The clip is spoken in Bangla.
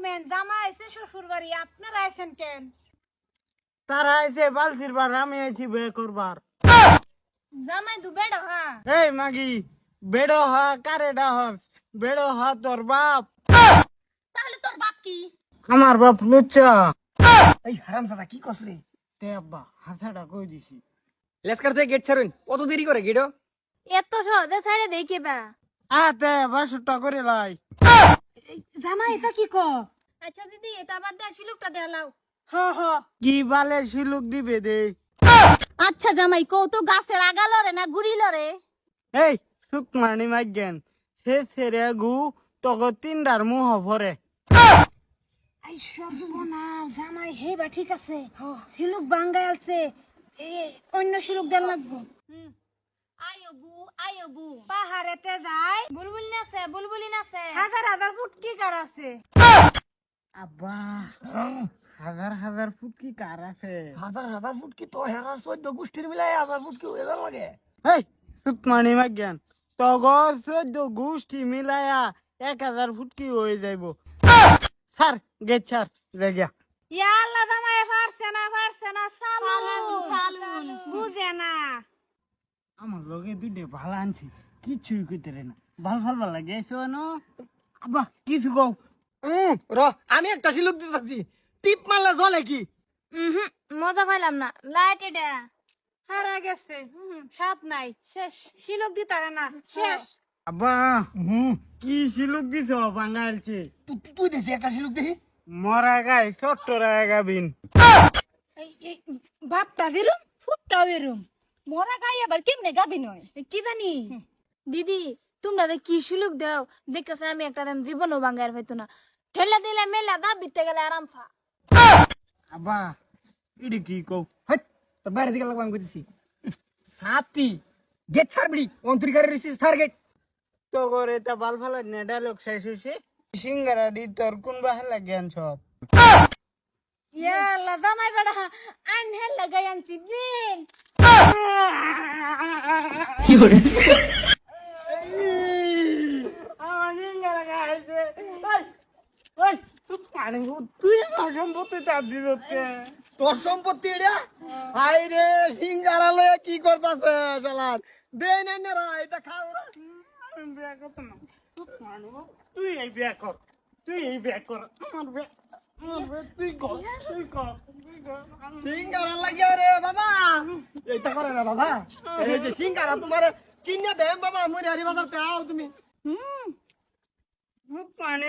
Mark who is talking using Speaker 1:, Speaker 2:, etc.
Speaker 1: ঘুমেন, জামাই আইছে শ্বশুর বাড়ি, আপনারা আইছেন কেন?
Speaker 2: তারা আইছে বালতির বার, আমি আইছি বে করবার।
Speaker 1: জামাই দুবেড় হা।
Speaker 2: এই মাগি, বেড়ো হা কারেডা হস, বেড়ো হা তোর বাপ।
Speaker 1: তাহলে তোর বাপ কি?
Speaker 2: আমার বাপ লুচ্চা।
Speaker 3: এই হারামজাদা কি করছরে?
Speaker 2: তে আব্বা হাসাটা কই দিছি।
Speaker 3: লেসকার থেকে গেট ছাড়ুন, কত দেরি করে গেটো?
Speaker 1: এত সহজে ছাইরে দেখে বা।
Speaker 2: আতে বাসুটা করে লাই।
Speaker 1: জামাই এটা কি কো? আচ্ছা দিদি, এটা বাদ দে, শিলুকটা দেখাও। হ হ।
Speaker 2: কি বালে শিলুক দিবে দে।
Speaker 1: আচ্ছা জামাই, কও তো গাছের আগা লরে না গুড়ি লরে?
Speaker 2: এই সুকমানি মাইগেন, সে সেরে গু তগো তিনডার মুহ ভরে।
Speaker 1: আই সর্বনা, জামাই হেবা ঠিক আছে। শিলুক বাঙ্গাই আছে, অন্য শিলুক দেন লাগবো। আয়বু পাহাড়েতে যায়, বুলবুলি নাচে, বুলবুলি নাচে, হাজার হাজার ফুটকি কার আছে।
Speaker 2: আব্বা হাজার হাজার ফুট কি কার আছে?
Speaker 3: হাজার হাজার ফুট কি তো হেরার 14 গোষ্ঠীর মিলাই হাজার ফুট কি এদার লাগে?
Speaker 2: এই সুকমানি মাইগেন, তগর 14 গোষ্ঠী মিলায়া 1000 ফুট কি হয়ে যাইব। স্যার গেট ছাড় জায়গা।
Speaker 1: ইয়া আল্লাহ, জামাই পারছে না, সালুন বুঝে না।
Speaker 2: আমার লগে দুইটা ভালো আনছি, কিছুই কইতে রে না। ভাল ভাল লাগে এসো না আব্বা, কিছু কও।
Speaker 3: র আমি একটা শিলুক দিতেছি, টিপ মারলে জলে কি?
Speaker 1: মজা পাইলাম না, লাইট এটা হারা গেছে, সাত নাই, শেষ। শিলক দিতারে না, শেষ।
Speaker 2: আব্বা কি শিলুক দিছ বাঙালছে?
Speaker 3: তুই দিছি একটা শিলুক দেখি।
Speaker 2: মরা গাই চট্টরা গাবিন।
Speaker 1: এই বাপটা দিরুম, ফুটটাও এরুম। মরা গাই আবার কেমনে গাবি নয় কি জানি। দিদি, তোমরা কি শিলুক দাও দেখতেছ, আমি একটা দাম জীবনও বাঙ্গার হইতো না। ঠেলা দিলে মেলা দাব দিতে গেলে আরাম ফা।
Speaker 2: আব্বা ইডি কি কও?
Speaker 3: হাট, তোর বাইরে দিকে লাগবে আমি কইতেছি। সাতি গেট ছাড়বি, অন্তরিকারে রিসিস ছাড় গেট।
Speaker 2: তো করে তা ভাল ভাল না ডায়লগ শেষ হইছে। সিঙ্গারা দি তোর কোন বাহে লাগে আনছত?
Speaker 1: ইয়া আল্লাহ, জামাই বেড়া আইন হেল লাগাই আনছি দিন।
Speaker 3: কি করে?
Speaker 2: আমার সিঙ্গারা খাইছে। ওই সুকমানি, তুই আমার সম্পত্তি তার দিতে।
Speaker 3: তোর সম্পত্তি এটা? হাই রে, সিঙ্গারা লয়ে কি করতাছে শালার? দে নাই না রা, এটা খাও রা।
Speaker 2: আমি বিয়া করতাম না। সুকমানি, তুই এই বিয়া কর, তুই এই বিয়া কর। আমার বিয়া তুই কর, তুই কর, তুই কর।
Speaker 3: সিঙ্গারা লাগে রে বাবা, এটা করে না বাবা। এই যে সিঙ্গারা তোমারে কিনে দেম বাবা, মুই হারি বাজার তে আও তুমি।
Speaker 2: সুকমানি